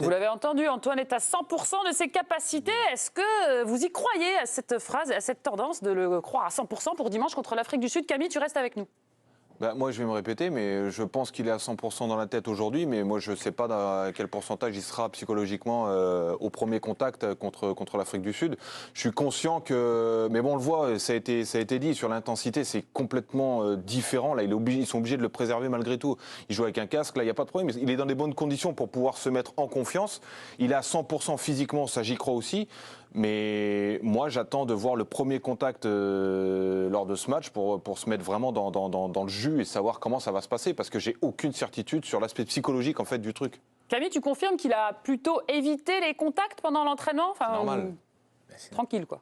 Vous l'avez entendu, Antoine est à 100% de ses capacités. Est-ce que vous y croyez à cette phrase, à cette tendance de le croire à 100% pour dimanche contre l'Afrique du Sud? Camille, tu restes avec nous. Moi, je vais me répéter, mais je pense qu'il est à 100% dans la tête aujourd'hui, mais moi, je ne sais pas à quel pourcentage il sera psychologiquement au premier contact contre l'Afrique du Sud. Je suis conscient que... Mais bon, on le voit, ça a été dit, sur l'intensité, c'est complètement différent. Là, ils sont obligés de le préserver malgré tout. Il joue avec un casque, là, il n'y a pas de problème. Il est dans des bonnes conditions pour pouvoir se mettre en confiance. Il est à 100% physiquement, ça j'y crois aussi. Mais moi, j'attends de voir le premier contact lors de ce match pour se mettre vraiment dans le jus et savoir comment ça va se passer, parce que j'ai aucune certitude sur l'aspect psychologique en fait du truc. Camille, tu confirmes qu'il a plutôt évité les contacts pendant l'entraînement? C'est normal. Tranquille, quoi.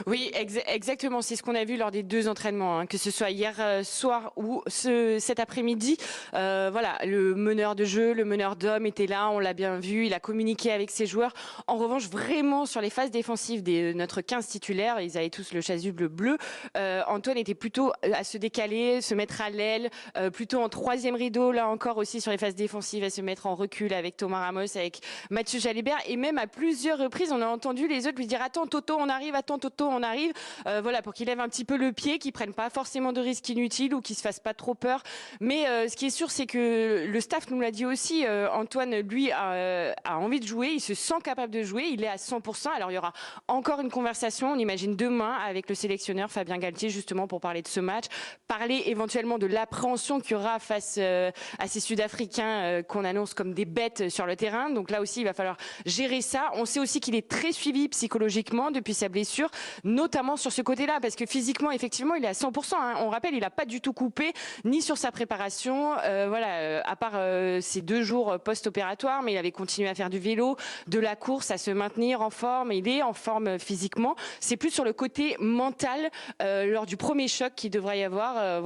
Oui, exactement. C'est ce qu'on a vu lors des 2 entraînements, hein, que ce soit hier soir ou cet après-midi. Voilà, le meneur de jeu, le meneur d'hommes était là, on l'a bien vu, il a communiqué avec ses joueurs. En revanche, vraiment, sur les phases défensives de notre 15 titulaires, ils avaient tous le chasuble bleu. Antoine était plutôt à se décaler, se mettre à l'aile, plutôt en 3e rideau, là encore aussi sur les phases défensives, à se mettre en recul avec Thomas Ramos, avec Mathieu Jalibert. Et même à plusieurs reprises, on a entendu les autres lui dire « Attends, Toto, on arrive, attends, Toto, on arrive », voilà, pour qu'il lève un petit peu le pied, qu'il prenne pas forcément de risques inutiles ou qu'il se fasse pas trop peur. Mais ce qui est sûr, c'est que le staff nous l'a dit aussi, Antoine, lui, a envie de jouer, il se sent capable de jouer, il est à 100%. Alors il y aura encore une conversation, on imagine demain, avec le sélectionneur Fabien Galtier, justement pour parler de ce match, parler éventuellement de l'appréhension qu'il y aura face à ces Sud-Africains qu'on annonce comme des bêtes sur le terrain. Donc là aussi, il va falloir gérer ça. On sait aussi qu'il est très suivi psychologiquement depuis sa blessure, notamment sur ce côté-là, parce que physiquement, effectivement, il est à 100%. Hein. On rappelle, il n'a pas du tout coupé, ni sur sa préparation, à part ces 2 jours post-opératoires, mais il avait continué à faire du vélo, de la course, à se maintenir en forme. Il est en forme physiquement. C'est plus sur le côté mental, lors du premier choc qu'il devrait y avoir.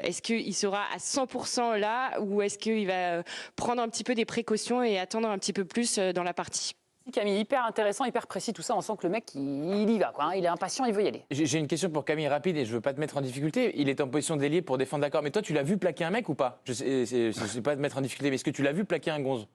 Est-ce qu'il sera à 100% là, ou est-ce qu'il va prendre un petit peu des précautions et attendre un petit peu plus dans la partie? Camille, hyper intéressant, hyper précis, tout ça. On sent que le mec, il y va, quoi. Hein. Il est impatient, il veut y aller. J'ai une question pour Camille rapide et je veux pas te mettre en difficulté. Il est en position d'ailier pour défendre, d'accord. Mais toi, tu l'as vu plaquer un mec ou pas? Je sais pas te mettre en difficulté, mais est-ce que tu l'as vu plaquer un gonze?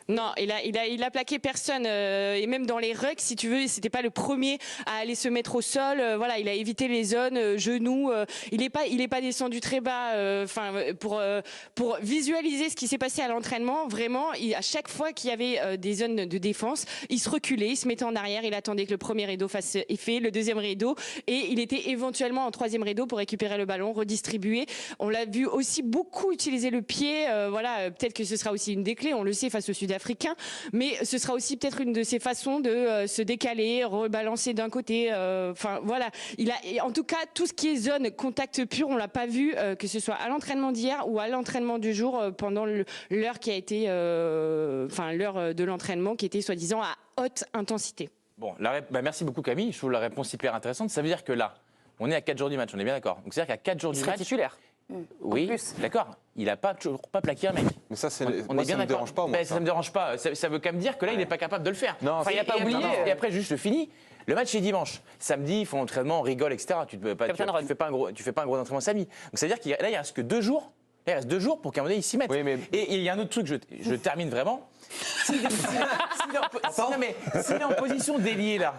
Non, il a plaqué personne, et même dans les rucks, si tu veux, c'était pas le premier à aller se mettre au sol. Voilà, il a évité les zones genoux. Il est pas descendu très bas. Pour visualiser ce qui s'est passé à l'entraînement, vraiment, à chaque fois qu'il y avait des zones de défense, il se reculait, il se mettait en arrière, il attendait que le premier rideau fasse effet, le deuxième rideau, et il était éventuellement en 3e rideau pour récupérer le ballon, redistribuer. On l'a vu aussi beaucoup utiliser le pied. Peut-être que ce sera aussi une des clés. On le sait face au Sud-Africain, mais ce sera aussi peut-être une de ses façons de se décaler, rebalancer d'un côté. Il a, en tout cas, tout ce qui est zone contact pur, on l'a pas vu, que ce soit à l'entraînement d'hier ou à l'entraînement du jour, pendant l'heure qui a été, l'heure de l'entraînement qui était soi-disant à haute intensité. Bon, merci beaucoup Camille. Je trouve la réponse hyper intéressante. Ça veut dire que là, on est à 4 jours du match, on est bien d'accord. Donc c'est-à-dire qu'à 4 jours du match, titulaire. Oui, d'accord. Il n'a toujours pas plaqué un mec. Mais ça, on moi, est ça bien me dérange pas. Moi, ça me dérange pas. Ça veut quand même dire que là, il n'est pas capable de le faire. Non, il n'y a pas oublié. Et après, juste je finis. Le match est dimanche. Samedi, ils font l'entraînement, on rigole, etc. Tu fais pas un gros entraînement samedi. Donc ça veut dire qu'il il reste que 2 jours. Il reste 2 jours pour qu'à un moment donné, il s'y mette. Oui, mais... Et il y a un autre truc, je termine vraiment. S'il est en position d'ailier là,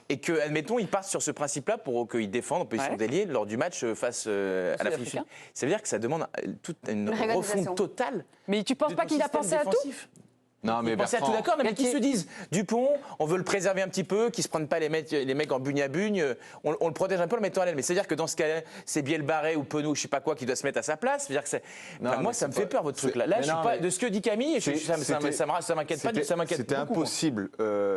et que, admettons, il part sur ce principe-là pour qu'il défende en position d'ailier lors du match face à l'Afrique du Sud. Ça veut dire que ça demande toute une refonte totale. Mais tu ne penses pas qu'il a pensé à tout? Non, mais pensez à tout d'accord, mais qu'ils se disent Dupont, on veut le préserver un petit peu, qu'ils se prennent pas les mecs en bugne à bugne, on le protège un peu en le mettant à l'aile. Mais c'est-à-dire que dans ce cas-là, c'est Biel Barré ou Penaud, je sais pas quoi, qui doit se mettre à sa place. C'est-à-dire que moi, ça me fait peur votre truc là. Là, je suis pas de ce que dit Camille, ça m'inquiète pas, ça m'inquiète. C'était impossible.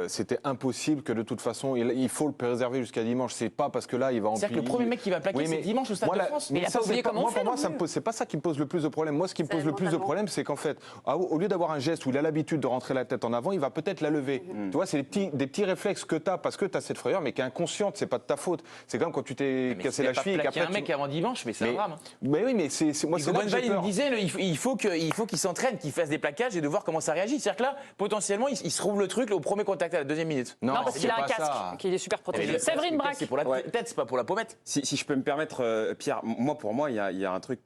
C'était impossible que de toute façon, il faut le préserver jusqu'à dimanche. C'est pas parce que là, il va en. C'est-à-dire que le premier mec qui va plaquer, c'est dimanche au Stade de France. Mais il a pas oublié comment on fait. Pour moi, c'est pas ça qui me pose le plus de problème. Moi, ce qui me pose le plus de problème, c'est qu'en fait, au lieu d'avoir un geste où il a l'habitude de rentrer la tête en avant, il va peut-être la lever. Tu vois, c'est des petits réflexes que tu as parce que tu as cette frayeur, mais qui est inconsciente, c'est pas de ta faute. C'est comme quand tu t'es cassé la cheville. Il y a un mec avant dimanche, mais c'est un drame. Mais oui, mais moi, c'est là que j'ai il me peur. disait, il faut qu'il s'entraîne, qu'il fasse des plaquages et de voir comment ça réagit. C'est-à-dire que là, potentiellement, il se trouve le truc au premier contact à la 2e minute. Non, parce qu'il a un pas casque, ça. qu'il est super protégé. Séverine Braque. C'est pour la tête, c'est pas pour la pommette. Si je peux me permettre, Pierre, pour moi, il y a un truc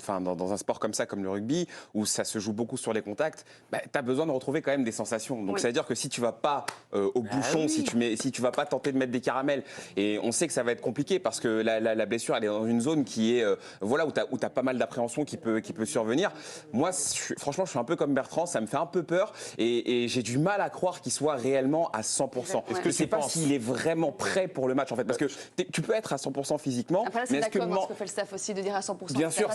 dans un sport comme ça, comme le rugby, où ça se joue beaucoup sur les contacts, tu as besoin de retrouver quand même des sensations. Donc ça veut dire que si tu vas pas au bouchon, si tu vas pas tenter de mettre des caramels, et on sait que ça va être compliqué parce que la blessure, elle est dans une zone qui est où tu as pas mal d'appréhension qui peut survenir. Moi, franchement, je suis un peu comme Bertrand, ça me fait un peu peur et j'ai du mal à croire qu'il soit réellement à 100%. Est-ce que je sais pas s'il est vraiment prêt pour le match en fait, parce que tu peux être à 100% physiquement. Après, là, c'est d'accord ce que fait le staff aussi de dire à 100%. Bien sûr,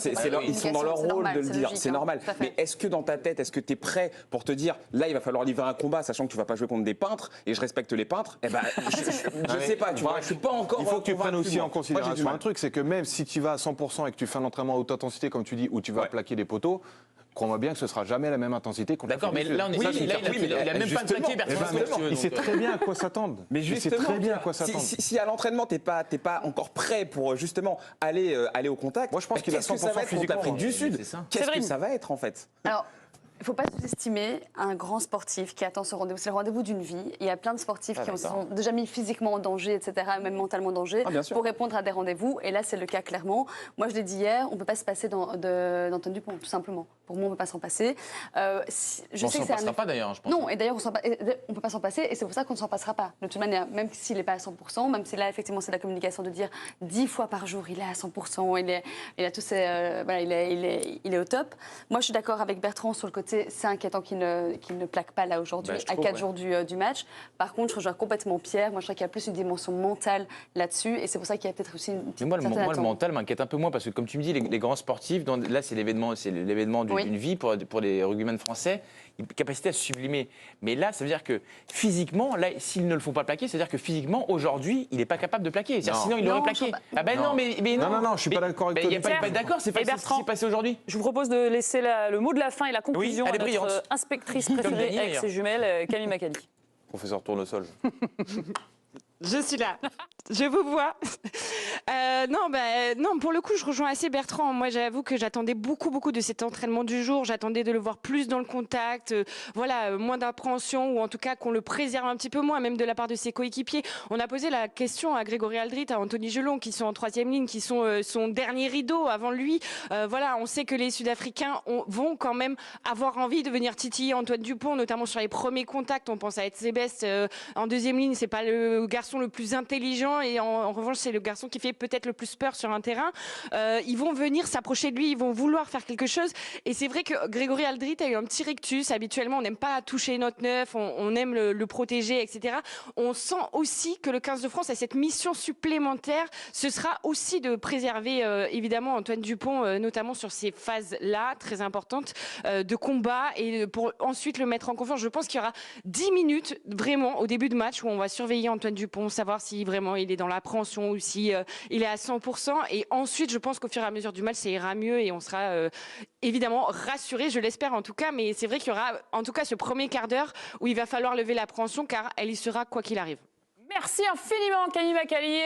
ils sont dans leur rôle de le dire, c'est normal. Tout à fait. Mais est-ce que dans ta tête, est-ce que tu es prêt pour te dire, là, il va falloir livrer un combat, sachant que tu vas pas jouer contre des peintres, et je respecte les peintres, eh ben, je sais pas, tu vois, je suis pas encore. Il faut que tu prennes aussi en Moi, j'ai du considération mal. un truc, c'est que même si tu vas à 100% et que tu fais un entraînement à haute intensité, comme tu dis, où tu vas plaquer des poteaux, crois-moi bien que ce sera jamais la même intensité qu'on D'accord, mais là, il a même pas de plaqué, Bertrand. il sait très bien à quoi s'attendre. Mais il sait justement, très bien à quoi s'attendre. si à l'entraînement, t'es pas encore prêt pour justement aller au contact, Moi, je pense qu'il a qu'est-ce que ça 100% va être contre physiquement. l'Afrique du Sud C'est ça. Qu'est-ce que Séverine. ça va être en fait? Alors, il ne faut pas sous-estimer un grand sportif qui attend ce rendez-vous. C'est le rendez-vous d'une vie. Il y a plein de sportifs qui se sont déjà mis physiquement en danger, etc., même mentalement en danger, bien sûr. pour répondre à des rendez-vous. Et là, c'est le cas clairement. Moi, je l'ai dit hier, on ne peut pas se passer d'Antoine Dupont, tout simplement. Pour moi, on ne peut pas s'en passer. Je On sais s'en que c'est passera pas d'ailleurs, je pense. Non, et d'ailleurs, on ne peut pas s'en passer, et c'est pour ça qu'on ne s'en passera pas. De toute manière, même s'il n'est pas à 100%, même si là, effectivement, c'est la communication de dire 10 fois par jour, il est à 100%, il a tous ses, voilà, il est au top. Moi, je suis d'accord avec Bertrand sur le côté, c'est inquiétant qu'il ne plaque pas là aujourd'hui, à 4 jours du match. Par contre, je rejoins complètement Pierre. Moi, je crois qu'il y a plus une dimension mentale là-dessus, et c'est pour ça qu'il y a peut-être aussi une petite Mais moi, le attente. mental m'inquiète un peu moins parce que, comme tu me dis, les grands sportifs, là, c'est l'événement d'une vie pour les rugbymen français, une capacité à se sublimer. Mais là, ça veut dire que physiquement, là, s'ils ne le font pas plaquer, ça veut dire que physiquement, aujourd'hui, il n'est pas capable de plaquer. Sinon, il Non, l'aurait plaqué. Ah ben non, mais Non, je suis pas d'accord avec toi. Il n'y a pas Pierre. d'accord, c'est pas Et ce qui Bertrand. s'est passé aujourd'hui. Je vous propose de laisser le mot de la fin et la conclusion elle est à notre brillante. inspectrice Comme préférée Dany, avec d'ailleurs. ses jumelles, Camille Macali. Professeur Tournesol. Je suis là. Je vous vois. Non, pour le coup, je rejoins assez Bertrand. Moi, j'avoue que j'attendais beaucoup de cet entraînement du jour. J'attendais de le voir plus dans le contact. Moins d'appréhension, ou en tout cas qu'on le préserve un petit peu moins, même de la part de ses coéquipiers. On a posé la question à Grégory Aldrit, à Anthony Gelon, qui sont en 3e ligne, qui sont son dernier rideau avant lui. On sait que les Sud-Africains vont quand même avoir envie de venir titiller Antoine Dupont, notamment sur les premiers contacts. On pense à Etzebest en 2e ligne. C'est pas le garçon le plus intelligent, et en revanche, c'est le garçon qui fait peut-être le plus peur sur un terrain. Ils vont venir s'approcher de lui, ils vont vouloir faire quelque chose. Et c'est vrai que Grégory Aldrit a eu un petit rictus. Habituellement, on n'aime pas toucher notre neuf, on aime le protéger, etc. On sent aussi que le 15 de France a cette mission supplémentaire. Ce sera aussi de préserver, évidemment, Antoine Dupont, notamment sur ces phases-là, très importantes, de combat, et pour ensuite le mettre en confiance. Je pense qu'il y aura 10 minutes, vraiment, au début de match, où on va surveiller Antoine Dupont, savoir si vraiment il est dans l'appréhension ou si il est à 100%. Et ensuite, je pense qu'au fur et à mesure du match, ça ira mieux et on sera évidemment rassuré, je l'espère en tout cas. Mais c'est vrai qu'il y aura en tout cas ce premier quart d'heure où il va falloir lever l'appréhension, car elle y sera quoi qu'il arrive. Merci infiniment, Camille Macali.